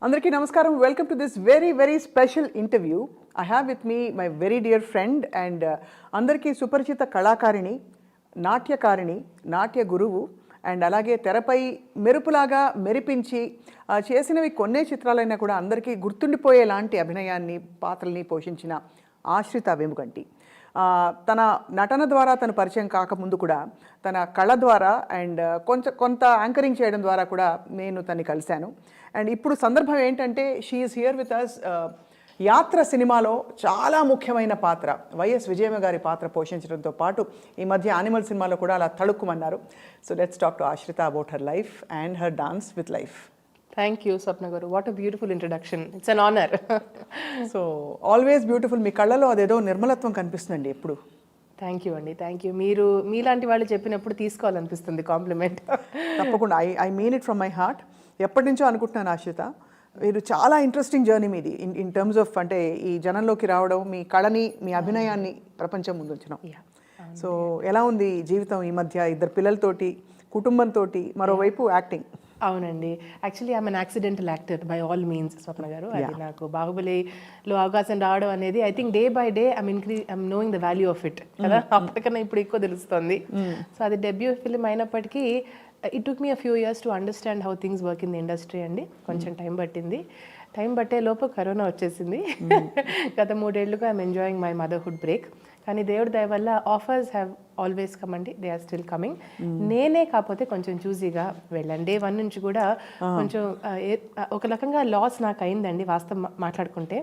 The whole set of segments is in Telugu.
అందరికీ నమస్కారం. Welcome to this very very special interview. I have with me my very dear friend and అందరికీ సుపరిచిత కళాకారిణి, నాట్యకారిణి, నాట్య గురువు అండ్ అలాగే తెరపై మెరుపులాగా మెరిపించి చేసినవి కొన్నే చిత్రాలైనా కూడా అందరికీ గుర్తుండిపోయేలాంటి అభినయాన్ని, పాత్రల్ని పోషించిన ఆశ్రిత వేముగంటి. తన నటన ద్వారా తను పరిచయం కాకముందు కూడా తన కళ ద్వారా అండ్ కొంత యాంకరింగ్ చేయడం ద్వారా కూడా నేను తన్ని కలిశాను. అండ్ ఇప్పుడు సందర్భం ఏంటంటే she is here with us. Yatra సినిమాలో చాలా ముఖ్యమైన పాత్ర వైఎస్ విజయమ్మ గారి పాత్ర పోషించడంతో పాటు ఈ మధ్య యానిమల్ సినిమాలో కూడా అలా తళుక్కుమన్నారు. సో లెట్స్ టాక్ టు ఆశ్రిత about her life and her dance with life. Thank you, Swapna Garu. What a beautiful introduction. It's an honor. So always beautiful. మీ కళ్ళలో అదేదో నిర్మలత్వం కనిపిస్తుందండి ఎప్పుడు. థ్యాంక్ యూ అండి, థ్యాంక్ యూ. మీరు మీలాంటి వాళ్ళు చెప్పినప్పుడు తీసుకోవాలనిపిస్తుంది కాంప్లిమెంట్. తప్పకుండా. I mean it from my heart. ఎప్పటి నుంచో అనుకుంటున్నాను ఆశ్రిత, మీరు చాలా ఇంట్రెస్టింగ్ జర్నీ మీది ఇన్ టర్మ్స్ ఆఫ్ అంటే ఈ జనంలోకి రావడం, మీ కళని, మీ అభినయాన్ని ప్రపంచం ముందుంచడం. సో ఎలా ఉంది జీవితం ఈ మధ్య? ఇద్దరు పిల్లలతోటి, కుటుంబంతో, మరోవైపు యాక్టింగ్. అవునండి, actually I'm an accidental actor by all means, Swapna గారు. అది నాకు బాహుబలిలో అవకాశం రావడం అనేది I think day by day I'm knowing the value of it కదా. అప్పటికన్నా ఇప్పుడు ఎక్కువ తెలుస్తుంది. సో అది డెబ్యూ ఫిల్మ్ అయినప్పటికీ it took me a few years to understand how things work in the industry అండి. కొంచెం టైం పట్టింది. టైం పట్టే లోపు కరోనా వచ్చేసింది. గత 3 ఏళ్లుగా I'm enjoying my motherhood break. కానీ దేవుడి దయ వల్ల ఆఫర్స్ హ్యావ్ ఆల్వేస్ కమ్ అండి. They are still coming. నేనే కాకపోతే కొంచెం చూజీగా వెళ్ళాను. డే 1 నుంచి కూడా కొంచెం ఒక రకంగా లాస్ నాకు అయిందండి వాస్తవం మాట్లాడుకుంటే.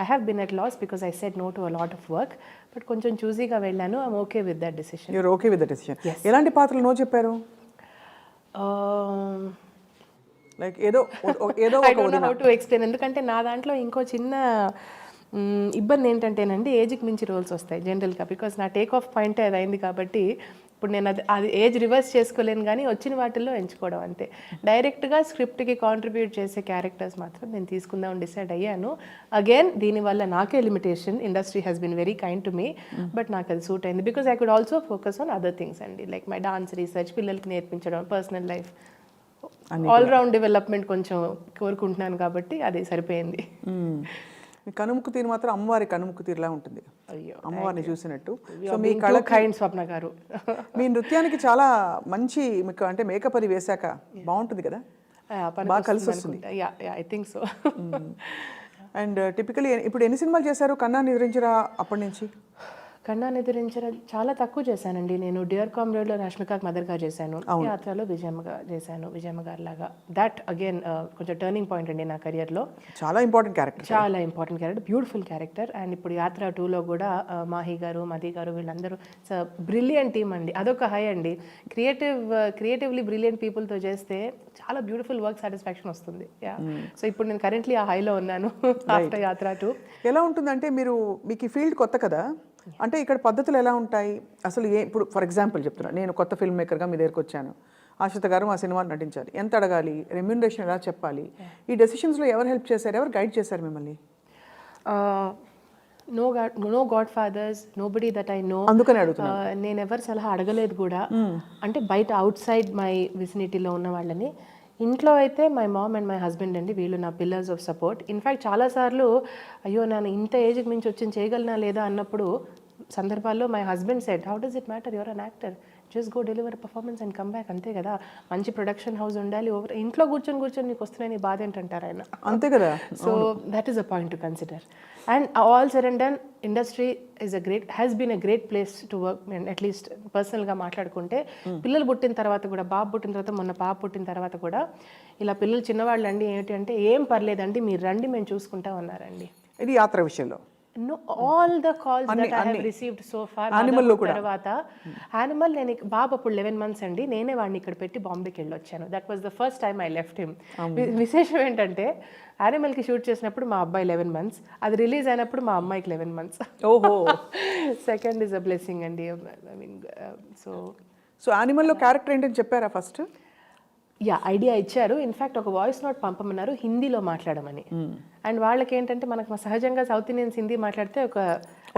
I have been at loss because I said no to a lot of work. But కొంచెం చూజీగా వెళ్ళాను. I'm okay with that decision. You're okay with that decision. ఎలాంటి పాత్రలు నో చెప్పారు? లైక్ ఏదో హౌ టు ఎక్స్ప్లెయిన్. ఎందుకంటే నా దాంట్లో ఇంకో చిన్న ఇబ్బంది ఏంటంటేనండి, ఏజ్కి మించి రోల్స్ వస్తాయి జనరల్గా. బికాస్ నా టేక్ ఆఫ్ పాయింట్ అది అయింది కాబట్టి ఇప్పుడు నేను అది ఏజ్ రివర్స్ చేసుకోలేను, కానీ వచ్చిన వాటిల్లో ఎంచుకోవడం అంతే. డైరెక్ట్గా స్క్రిప్ట్కి కాంట్రిబ్యూట్ చేసే క్యారెక్టర్స్ మాత్రం నేను తీసుకుందామని డిసైడ్ అయ్యాను. అగైన్ దీనివల్ల నాకే limitation. Industry has been very kind to me, but నాకు అది సూట్ అయింది. Because I could also focus on other things అండి, లైక్ మై డాన్స్ రీసెర్చ్, పిల్లలకి నేర్పించడం, పర్సనల్ లైఫ్, ఆల్రౌండ్ డెవలప్మెంట్ కొంచెం కోరుకుంటున్నాను కాబట్టి అది సరిపోయింది. మీ కనుముక్కు తీరు మాత్రం అమ్మవారి కనుముక్కు తీరులా ఉంటుంది. అయ్యో, అమ్మవారిని చూసినట్టు. సో మీ కళ కైండ్ స్వప్న గారు. మీ నృత్యానికి చాలా మంచి మీకు అంటే మేకప్ అది వేశాక బాగుంటుంది కదా, బాగా కలిసి వస్తుంది. I think so. And typically ఇప్పుడు ఎన్ని సినిమాలు చేశారు? కన్నా నిద్రించరా అప్పటి నుంచి? కన్నా నిద్రించరా చాలా తక్కువ చేశానండి నేను. డియర్ కామ్రేడ్లో రష్మికాకి మదర్గా చేశాను. యాత్రలో విజయమ్మగా చేశాను, విజయమ్మ గారి లాగా. దట్ అగైన్ కొంచెం టర్నింగ్ పాయింట్ అండి నా కెరియర్లో. చాలా ఇంపార్టెంట్ క్యారెక్టర్, చాలా important character, beautiful character. And ఇప్పుడు యాత్ర 2లో కూడా మాహి గారు, మది గారు, వీళ్ళందరూ బ్రిలియంట్ టీమ్ అండి. అదొక హై అండి. క్రియేటివ్లీ బ్రిలియంట్ పీపుల్తో చేస్తే చాలా బ్యూటిఫుల్ వర్క్ సాటిస్ఫాక్షన్ వస్తుంది. సో ఇప్పుడు నేను కరెంట్లీ ఆ హైలో ఉన్నాను ఆఫ్టర్ యాత్ర 2. ఎలా ఉంటుందంటే మీకు ఈ ఫీల్డ్ కొత్త కదా, అంటే ఇక్కడ పద్ధతులు ఎలా ఉంటాయి అసలు? ఇప్పుడు ఫర్ ఎగ్జాంపుల్ చెప్తున్నా, నేను కొత్త ఫిల్మ్ మేకర్గా మీ దగ్గరకు వచ్చాను. ఆశ్రిత గారు మా సినిమాని నటించాలి, ఎంత అడగాలి, రెమ్యూనరేషన్ ఎలా చెప్పాలి, ఈ డెసిషన్స్లో ఎవరు హెల్ప్ చేశారు, ఎవరు గైడ్ చేశారు మిమ్మల్ని? No godfathers, nobody that I know. అందుకని అడుగుతున్నా. నేను ఎవరు సలహా అడగలేదు కూడా. అంటే బయట అవుట్ సైడ్ మై విసినిటీలో ఉన్న వాళ్ళని. ఇంట్లో అయితే my mom and my husband అండి, వీళ్ళు నా పిల్లర్స్ ఆఫ్ సపోర్ట్. ఇన్ఫ్యాక్ట్ చాలాసార్లు అయ్యో నేను ఇంత ఏజ్కి మించి వచ్చి చేయగలనా లేదా అన్నప్పుడు సందర్భాల్లో my husband said, how does it matter, your an actor, just go deliver performance and come back, అంతే కదా. మంచి ప్రొడక్షన్ హౌస్ ఉండాలి. ఇంట్లో కూర్చొని నీకు వస్తున్నాయి నీ బాధ ఏంటంటారు ఆయన, అంతే కదా. So that is a point to consider. And all said and done, industry has been a great place to work. At least పర్సనల్గా మాట్లాడుకుంటే పిల్లలు పుట్టిన తర్వాత కూడా, బాబు పుట్టిన తర్వాత, మొన్న పాప పుట్టిన తర్వాత కూడా ఇలా పిల్లలు చిన్నవాళ్ళు అండి ఏంటి అంటే ఏం పర్లేదండి మీరు రండి మేము చూసుకుంటా ఉన్నారండి. ఇది యాత్ర విషయంలో No, all the calls that I have received so far. తర్వాత యానిమల్ నేను బాబు అప్పుడు 11 months అండి, నేనే వాడిని ఇక్కడ పెట్టి బాంబేకి వెళ్ళి వచ్చాను. That was the first time I left him. విశేషం ఏంటంటే యానిమల్కి షూట్ చేసినప్పుడు మా అబ్బాయి 11 months, అది రిలీజ్ అయినప్పుడు మా అమ్మాయికి 11 months. ఓహో. సెకండ్ ఇస్ అ బ్లెస్సింగ్ అండి. ఐ మీన్ సో యానిమల్లో క్యారెక్టర్ ఏంటని చెప్పారా ఫస్ట్? ఐడియా ఇచ్చారు. ఇన్ఫ్యాక్ట్ ఒక వాయిస్ నోట్ పంపమన్నారు హిందీలో మాట్లాడమని. అండ్ వాళ్ళకి ఏంటంటే మనకు సహజంగా సౌత్ ఇండియన్స్ హిందీ మాట్లాడితే ఒక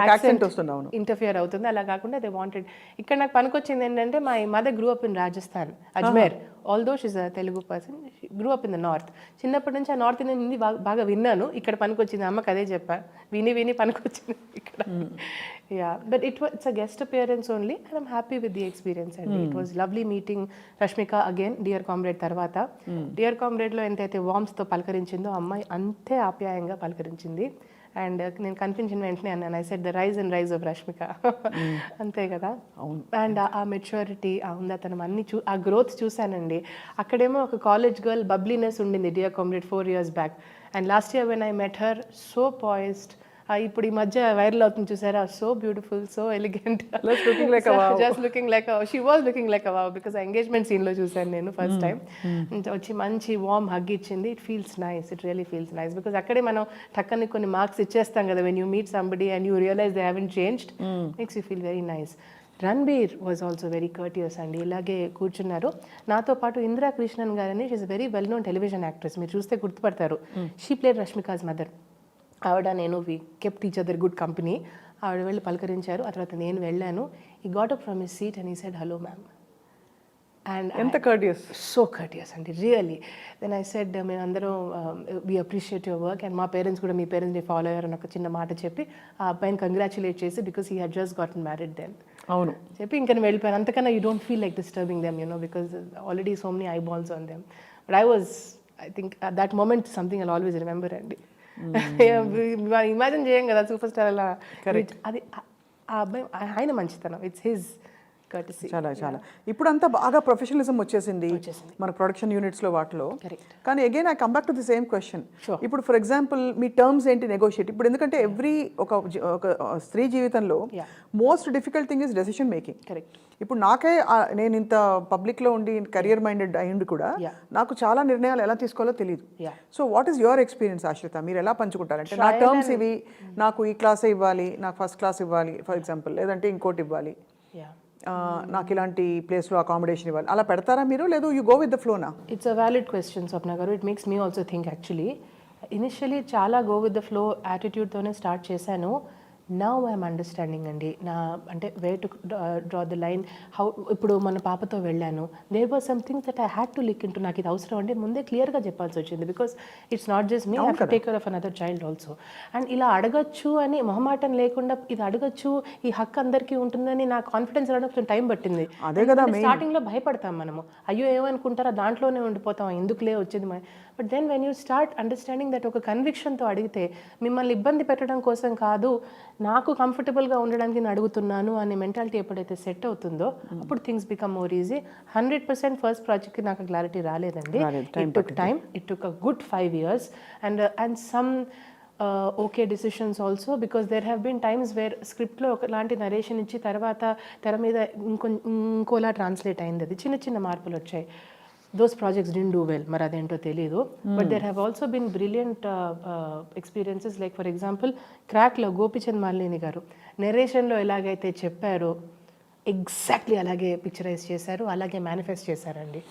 accent వస్తుంది, అవును. ఇంటర్ఫియర్ అవుతుంది. అలా కాకుండా దే వాంటెడ్, ఇక్కడ నాకు పనికొచ్చింది ఏంటంటే my mother grew up in Rajasthan, Ajmer. Although she's a Telugu person, grew up in the north. చిన్నప్పటి నుంచి ఆ నార్త్ ఇండియన్ హిందీ బాగా విన్నాను. ఇక్కడ పనికొచ్చింది, అమ్మకి అదే చెప్పా, విని పనికొచ్చింది ఇక్కడ. Yeah, but it's a guest appearance only and I'm happy with the experience అండి. It was lovely meeting Rashmika again, Dear Comrade తర్వాత. డియర్ కామ్రేడ్లో ఎంతైతే వార్మ్స్తో పలకరించిందో అమ్మాయి అంతే ఆప్యాయంగా పలకరించింది. అండ్ నేను కనిపించిన వెంటనే అన్నాను, I said the rise and rise of Rashmika. అంతే కదా. అండ్ ఆ మెచ్యూరిటీ, ఆ ఉందతనం అన్ని ఆ గ్రోత్ చూశానండి. అక్కడేమో ఒక కాలేజ్ గర్ల్ బబ్లీనెస్ ఉండింది dear comrade 4 years back. And last year when I met her, so poised. ఇప్పుడు ఈ మధ్య వైరల్ అవుతుంది చూసారా, so beautiful, so elegant, just looking like she was looking like a wow, because engagement సీన్లో చూసాను నేను ఫస్ట్ టైం. వచ్చి మంచి వార్మ్ హగ్ ఇచ్చింది. It feels nice, it really feels nice, because అక్కడే మనం టక్కని కొన్ని మార్క్స్ ఇచ్చేస్తాం కదా, when you meet somebody and you realise they haven't changed, makes you feel very nice. Ranbir was also very courteous అండి. ఇలాగే కూర్చున్నారు. నాతో పాటు ఇందిరా కృష్ణన్ గారని, she's very well known television actress, మీరు చూస్తే గుర్తుపడతారు. She played Rashmika's mother. ఆవిడ నేను we kept each other good company. ఆవిడ వెళ్ళి పలకరించారు. ఆ తర్వాత నేను వెళ్ళాను. He got up from his seat and he said hello ma'am. And ఎంత కర్టియస్, సో కర్టియస్ అండి, రియలీ. దెన్ ఐ సెడ్ మేము అందరం we appreciate your work, and మా పేరెంట్స్ కూడా మీ పేరెంట్స్ని ఫాలో అయ్యారని ఒక చిన్న మాట చెప్పి ఆ అబ్బాయిని కంగ్రాచులేట్ చేసి, because he had just gotten married then. అవును చెప్పి ఇంకా నేను వెళ్ళిపోయాను. అంతకన్నా you don't feel like disturbing them, you know, because already so many eyeballs on them. But I think that moment something I'll always remember అండి. ఇమాజిన్ చేయం కదా సూపర్ స్టార్ అలా. అది ఆ అబ్బాయి, ఆయన మంచితనం, ఇట్స్ హిజ్ కర్టసీ. చాలా ఇప్పుడంతా బాగా ప్రొఫెషనలిజం వచ్చేసింది మన ప్రొడక్షన్ యూనిట్స్లో వాటిలో. కానీ again I come back to the same question. ఇప్పుడు ఫర్ ఎగ్జాంపుల్ మీ టర్మ్స్ ఏంటి నెగోషియేట్? ఇప్పుడు ఎందుకంటే ఎవ్రీ ఒక స్త్రీ జీవితంలో most difficult thing is decision making. Correct. ఇప్పుడు నాకే నేను ఇంత పబ్లిక్లో ఉండి కెరియర్ మైండెడ్ అయ్యిండి కూడా నాకు చాలా నిర్ణయాలు ఎలా తీసుకోవాలో తెలియదు. So what is your experience ఆశ్రిత? మీరు ఎలా పంచుకుంటారంటే నా టర్మ్స్ ఇవి, నాకు ఈ క్లాసే ఇవ్వాలి, నాకు ఫస్ట్ క్లాస్ ఇవ్వాలి ఫర్ ఎగ్జాంపుల్, లేదంటే ఇంకోటి ఇవ్వాలి, నాకు ఇలాంటి ప్లేస్లో అకామిడేషన్ ఇవ్వాలి, అలా పెడతారా మీరు? లేదు యూ గో విత్ ద ఫ్లోనా? It's a valid question Swapna గారు. It makes me also think. Actually initially చాలా గో విత్ ద ఫ్లో యాటిట్యూడ్తోనే స్టార్ట్ చేశాను. నౌ ఐఎమ్ అండర్స్టాండింగ్ అండి. నా అంటే way to draw the line, how. ఇప్పుడు మన పాపతో వెళ్ళాను, there was something that I had to lick in to. నాకు ఇది అవసరం అంటే ముందే క్లియర్గా చెప్పాల్సి వచ్చింది, because it's not just me, I have to take care of another child also. And ఇలా అడగచ్చు అని మొహమాటం లేకుండా ఇది అడగచ్చు, ఈ హక్కు అందరికీ ఉంటుందని నా కాన్ఫిడెన్స్ రావడం కొంచెం టైం పట్టింది. అదే కదా స్టార్టింగ్లో భయపడతాం మనము, అయ్యో ఏమనుకుంటారా, దాంట్లోనే ఉండిపోతాం, ఎందుకులే వచ్చేది. But then when you start understanding that ఒక కన్విక్షన్తో అడిగితే, మిమ్మల్ని ఇబ్బంది పెట్టడం కోసం కాదు, నాకు కంఫర్టబుల్గా ఉండడానికి నేను అడుగుతున్నాను అనే మెంటాలిటీ ఎప్పుడైతే సెట్ అవుతుందో అప్పుడు things become more easy. 100% first ప్రాజెక్ట్కి నాకు క్లారిటీ రాలేదండి. It took time, it took a good 5 years and some okay decisions also, because there have been times where స్క్రిప్ట్లో ఒకలాంటి నరేషన్ ఇచ్చి తర్వాత తెర మీద ఇంకోలా ట్రాన్స్లేట్ అయింది. అది చిన్న చిన్న మార్పులు వచ్చాయి. Those projects didn't do well, మరి అదేంటో తెలీదు. But there have also been brilliant experiences, like for example క్రాక్లో గోపిచంద్ మాలిని గారు నెరేషన్లో ఎలాగైతే చెప్పారో ఎగ్జాక్ట్లీ అలాగే పిక్చరైజ్ చేశారు, అలాగే మేనిఫెస్ట్ చేశారండి.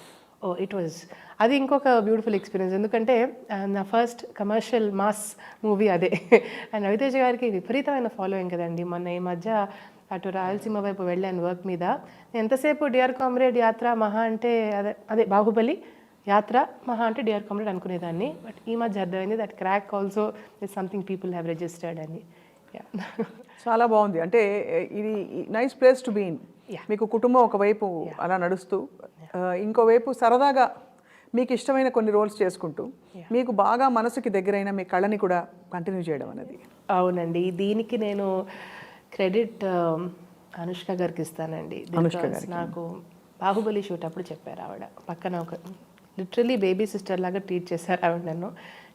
ఇట్ వాజ్, అది ఇంకొక బ్యూటిఫుల్ ఎక్స్పీరియన్స్. ఎందుకంటే నా ఫస్ట్ కమర్షియల్ మాస్ మూవీ అదే. అండ్ రవితేజ గారికి విపరీతమైన ఫాలోయింగ్ కదండి. మొన్న ఈ మధ్య అటు రాయలసీమ వైపు వెళ్ళాను వర్క్ మీద. ఎంతసేపు డియర్ కామ్రేడ్ యాత్ర మహా అంటే అదే బాహుబలి యాత్ర మహా అంటే డియర్ కామ్రేడ్ అనుకునేదాన్ని. బట్ ఈ మధ్య అర్థమైంది that crack also is something people have registered అని. చాలా బాగుంది. అంటే ఇది nice place to be in. మీకు కుటుంబం ఒకవైపు అలా నడుస్తూ, ఇంకోవైపు సరదాగా మీకు ఇష్టమైన కొన్ని రోల్స్ చేసుకుంటూ, మీకు బాగా మనసుకి దగ్గరైన మీ కళని కూడా కంటిన్యూ చేయడం అనేది. అవునండి, దీనికి నేను క్రెడిట్ అనుష్క గారికి ఇస్తానండి. నాకు బాహుబలి షూట్ అప్పుడు చెప్పారు ఆవిడ, పక్కన ఒక లిటరలీ బేబీ సిస్టర్ లాగా ట్రీట్ చేశారు ఆవిడ నన్ను.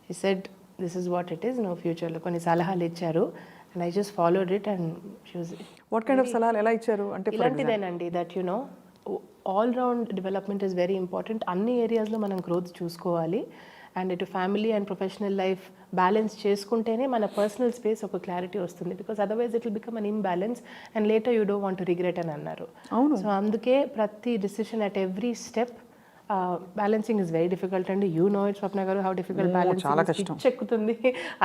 She said this is what it is, నువ్వు ఫ్యూచర్లో కొన్ని సలహాలు ఇచ్చారు. And I just followed it. And she was what kind of సలహాలు ఎలా ఇచ్చారు అంటే? ఇలాంటిదేనండి, that you know all round development is very important. అన్ని ఏరియాస్లో మనం గ్రోత్ చూసుకోవాలి. అండ్ ఇటు family and professional life balance చేసుకుంటేనే మన పర్సనల్ స్పేస్ ఒక క్లారిటీ వస్తుంది. Because otherwise it will become an imbalance and later you don't want to regret అని అన్నారు. సో అందుకే ప్రతి decision at every step balancing is very difficult అండి. యూ నో ఇట్ స్వప్న గారు హౌ డిఫికల్ట్ బ్యాలెన్సింగ్ చెక్కుతుంది.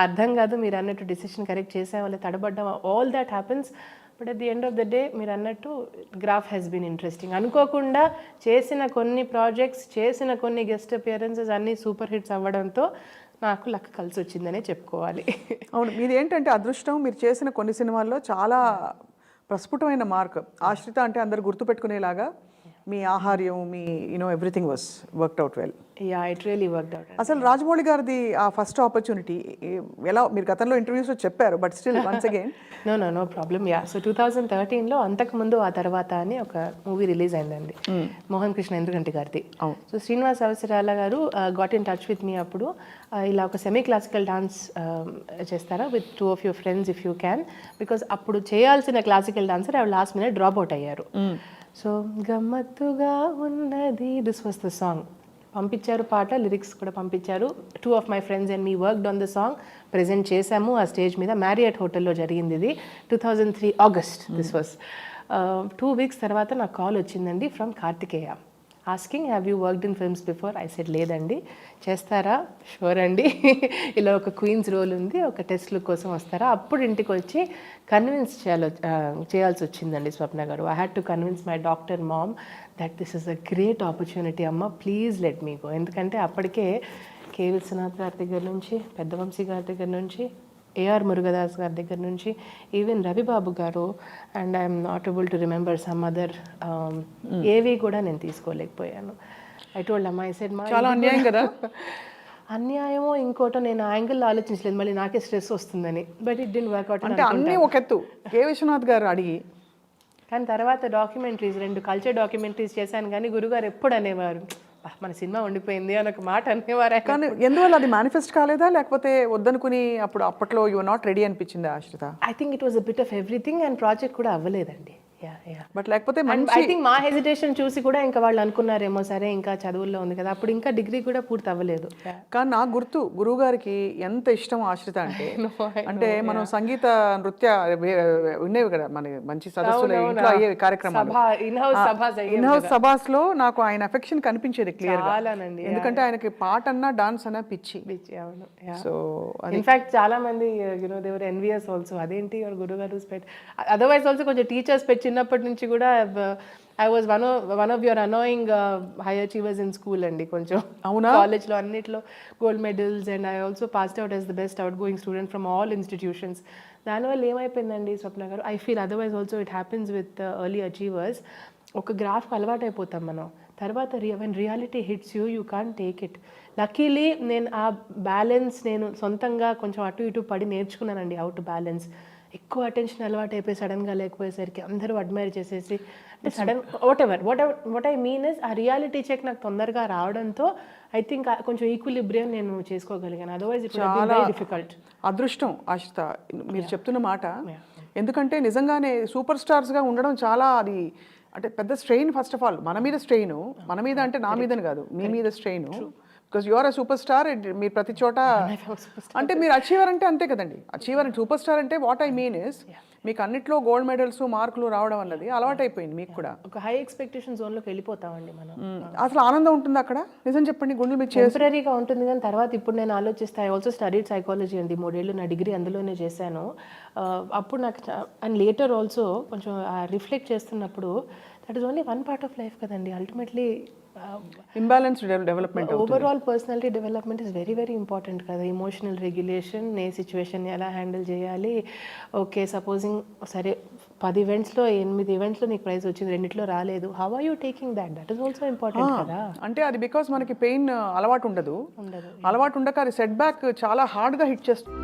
అర్థం కాదు, మీరు అన్నట్టు డిసిషన్ కరెక్ట్ చేసామో తడబడ్డం, all that happens. But at the end of the day మీరు అన్నట్టు గ్రాఫ్ హ్యాస్ బీన్ ఇంట్రెస్టింగ్. అనుకోకుండా చేసిన కొన్ని ప్రాజెక్ట్స్, చేసిన కొన్ని గెస్ట్ అపియరెన్సెస్ అన్నీ సూపర్ హిట్స్ అవ్వడంతో నాకు లక్ కలిసి వచ్చిందనే చెప్పుకోవాలి. అవును, మీది ఏంటంటే అదృష్టం. మీరు చేసిన కొన్ని సినిమాల్లో చాలా ప్రస్ఫుటమైన మార్క్. ఆశ్రిత అంటే అందరు గుర్తుపెట్టుకునేలాగా మీ ఆహార్యం, మీ everything was worked out well. Yeah, it really worked out. అసలు రాజమౌళి గారిది ఆ ఫస్ట్ ఆపర్చునిటీ ఎలా, మీరు గతంలో ఇంటర్వ్యూస్లో చెప్పారు, but still once again. No problem. Yeah, so 2013లో అంతకుముందు ఆ తర్వాత అని ఒక మూవీ రిలీజ్ అయిందండి, మోహన్ కృష్ణ ఎందుకంటే గారిది. సో శ్రీనివాస్ అవసరాల గారు got in touch with me. అప్పుడు ఇలా ఒక సెమీ క్లాసికల్ డాన్స్ చేస్తారా with 2 of your friends if you can, because అప్పుడు చేయాల్సిన క్లాసికల్ డాన్సర్ ఆవిడ లాస్ట్ మినిట్ డ్రాప్ అవుట్ అయ్యారు. సో గమ్మత్తుగా ఉన్నది, దిస్ వాస్ ద సాంగ్. పంపించారు పాట, లిరిక్స్ కూడా పంపించారు. 2 of my friends and me worked on the song. Present చేశాము ఆ స్టేజ్ మీద, మ్యారియట్ హోటల్లో జరిగింది ఇది. 2003 ఆగస్ట్ దిస్ వాస్. 2 weeks తర్వాత నాకు కాల్ వచ్చిందండి from Karthikeya, asking have you worked in films before. I said లేదండి. చేస్తారా? షూర్ అండి. ఇలా ఒక క్వీన్స్ రోల్ ఉంది, ఒక టెస్ట్ లుక్ కోసం వస్తారా? అప్పుడు ఇంటికి వచ్చి కన్విన్స్ చేయాల్సి వచ్చిందండి స్వప్న గారు. I had to convince my doctor mom that this is a great opportunity అమ్మ, ప్లీజ్ లెట్ మీ గో. ఎందుకంటే అప్పటికే కే విశ్వనాథ్ గారి దగ్గర నుంచి, పెద్దవంశీ గారి దగ్గర నుంచి, ఏఆర్ మురుగదాస్ గారి దగ్గర నుంచి, ఈవెన్ రవిబాబు గారు, and I'm not able to remember some other, ఏవి కూడా నేను తీసుకోలేకపోయాను. ఐ టోల్డ్ అమ్మా, ఐ సెడ్ మా చాలా అన్యాయం కదా. అన్యాయమో ఇంకోటో నేను యాంగిల్లో ఆలోచించలేదు, మళ్ళీ నాకే స్ట్రెస్ వస్తుందని. But it did work out. అంటే అన్నీ ఒక ఎత్తు, కే విశ్వనాథ్ గారు అడిగి. కానీ తర్వాత డాక్యుమెంటరీస్, 2 కల్చర్ డాక్యుమెంటరీస్ చేశాను, కానీ గురుగారు ఎప్పుడు అనేవారు, మన సినిమా ఉండిపోయింది అని ఒక మాట అనేవారు. కానీ ఎందువల్ల అది మేనిఫెస్ట్ కాలేదా, లేకపోతే వద్దనుకుని అప్పట్లో యు ఆర్ నాట్ రెడీ అనిపించింది ఆశ్రిత? I think it was a bit of everything, and project కూడా అవ్వలేదండి. బట్ లేకపోతే ఐ థింక్ మా హెజిటేషన్ చూసి కూడా ఇంకా వాళ్ళు అనుకున్నారేమో, సరే ఇంకా చదువుల్లో ఉంది కదా, అప్పుడు ఇంకా డిగ్రీ కూడా పూర్తి అవ్వలేదు. కానీ నాకు గుర్తు, గురువు గారికి ఎంత ఇష్టం ఆశ్రిత అంటే, అంటే మనం సంగీత నృత్య ఉండేవి కదా మన మంచి సదస్సులు, ఇంట్లో అయ్యేవి కార్యక్రమాలు, ఇన్హౌస్ సభాస్ లో నాకు ఆయన అఫెక్షన్ కనిపించేది క్లియర్ గా. ఎందుకంటే ఆయనకి పాట అన్నా డాన్స్ అన్నా పిచ్చి. సో ఇన్ఫాక్ట్ చాలా మంది దే వర్ ఎన్వియస్ ఆల్సో, అదేంటి గురువు గారు స్పెట్. అదర్వైజ్ ఆల్సో కొంచెం టీచర్స్ పెట్టి చిన్నప్పటి నుంచి కూడా I was one of your annoying high achievers in school అండి. కొంచెం అవునా, కాలేజ్లో అన్నిట్లో gold medals, and I also passed out as the best out going student from all institutions. దానివల్ల ఏమైపోయిందండి స్వప్న గారు, I feel otherwise also it happens with early achievers. ఒక గ్రాఫ్కి అలవాటు అయిపోతాం మనం, తర్వాత when reality hits you can't take it. Luckily నేను ఆ బ్యాలెన్స్ నేను సొంతంగా కొంచెం అటు ఇటు పడి నేర్చుకున్నానండి, హౌ టు బ్యాలెన్స్. ఎక్కువ అటెన్షన్ అలవాటు అయిపోయి సడన్గా లేకపోయేసరికి అందరూ అడ్మైర్ చేసేసి, అంటే sudden what I mean is, ఆ రియాలిటీ చెక్ నాకు తొందరగా రావడంతో ఐ థింక్ కొంచెం ఈక్విలిబ్రియం నేను చేసుకోగలిగాను. Otherwise it was very difficult. అదృష్టం ఆశ్రిత మీరు చెప్తున్న మాట. ఎందుకంటే నిజంగానే సూపర్ స్టార్స్గా ఉండడం చాలా, అది అంటే పెద్ద స్ట్రెయిన్. ఫస్ట్ ఆఫ్ ఆల్ మన మీద స్ట్రెయిన్, మన మీద అంటే నా మీదని కాదు, మీ మీద strain. Because you are a superstar. మీరు ప్రతి చోట అంటే మీరు అచీవర్ అంటే అంతే కదండి. అచీవర్ అండ్ సూపర్ స్టార్ అంటే వాట్ ఐ మీన్ ఇస్, మీకు అన్నిట్లో గోల్డ్ మెడల్స్, మార్కులు రావడం అన్నది అలవాటైపోయింది మీకు కూడా. ఒక హై ఎక్స్పెక్టేషన్ జోన్లోకి వెళ్ళిపోతామండి మనం. అసలు ఆనందం ఉంటుంది అక్కడ, నిజం చెప్పండి, గుండెలు మీకు టెంపరీగా ఉంటుంది. కానీ తర్వాత ఇప్పుడు నేను ఆలోచిస్తే, ఐ ఆల్సో స్టడీడ్ సైకాలజీ అండి, 3 ఏళ్ళు నా డిగ్రీ అందులోనే చేశాను. అప్పుడు నాకు అండ్ లేటర్ ఆల్సో కొంచెం రిఫ్లెక్ట్ చేస్తున్నప్పుడు, that is only 1 part of life కదండి. Ultimately imbalanced development, overall personality development is very very important కదా. ఇమోషనల్ రెగ్యులేషన్, ఏ సిచ్యువేషన్ ఎలా హ్యాండిల్ చేయాలి. ఓకే, సపోజింగ్ సరే 10 ఈవెంట్స్లో 8 ఈవెంట్స్లో నీకు ప్రైజ్ వచ్చింది, 2 రాలేదు, how are you taking that? That is also important కదా. అంటే అది బికాస్ మనకి పెయిన్ అలవాటు ఉండదు, అలవాటు ఉండక అది సెట్ బ్యాక్ చాలా హార్డ్గా హిట్ చేస్తుంది.